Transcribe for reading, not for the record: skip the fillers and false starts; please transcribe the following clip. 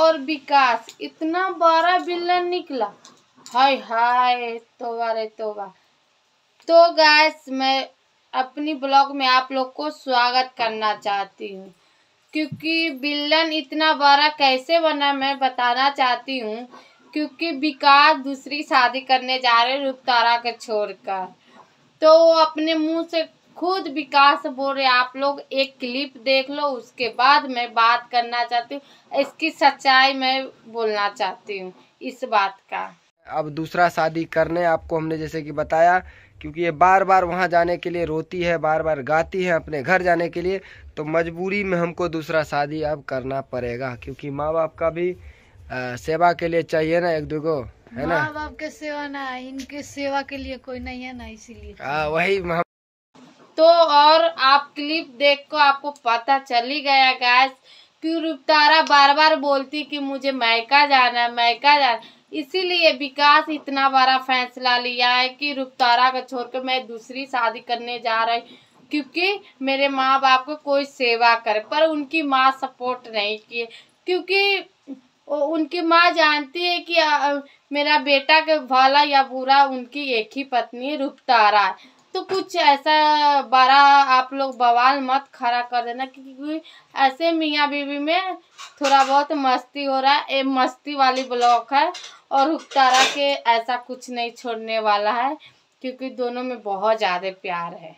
और विकास इतना बड़ा विलन निकला। हाय हाय, तौबा रे तौबा। तो गाइस, मैं अपनी ब्लॉग में आप लोग को स्वागत करना चाहती हूँ, क्योंकि विलन इतना बड़ा कैसे बना मैं बताना चाहती हूँ। क्योंकि विकास दूसरी शादी करने जा रहे रुपतारा के छोड़कर, तो वो अपने मुंह से खुद विकास बोल रहे। आप लोग एक क्लिप देख लो, उसके बाद मैं बात करना चाहती हूँ। इसकी सच्चाई मैं बोलना चाहती हूँ इस बात का। अब दूसरा शादी करने आपको हमने जैसे कि बताया, क्योंकि ये बार बार वहाँ जाने के लिए रोती है, बार बार गाती है अपने घर जाने के लिए, तो मजबूरी में हमको दूसरा शादी अब करना पड़ेगा। क्योंकि माँ बाप का भी सेवा के लिए चाहिए ना एक दूगो, है ना। माँ बाप के सेवा ना, इनके सेवा के लिए कोई नहीं है ना, इसीलिए वही तो और आप क्लिप देख को आपको पता चल ही गया गैस कि रुपतारा बार बार बोलती कि मुझे मैका जाना है, मैका जाना। इसीलिए विकास इतना बड़ा फैसला लिया है कि रुपतारा को छोड़कर मैं दूसरी शादी करने जा रही, क्योंकि मेरे माँ बाप को कोई सेवा करे। पर उनकी माँ सपोर्ट नहीं की, क्योंकि उनकी माँ जानती है कि मेरा बेटा के भला या बुरा उनकी एक ही पत्नी रुपतारा है। तो कुछ ऐसा बड़ा आप लोग बवाल मत खड़ा कर देना, क्योंकि ऐसे मियाँ बीवी में थोड़ा बहुत मस्ती हो रहा है। ये मस्ती वाली ब्लॉग है और रुपतारा के ऐसा कुछ नहीं छोड़ने वाला है, क्योंकि दोनों में बहुत ज़्यादा प्यार है।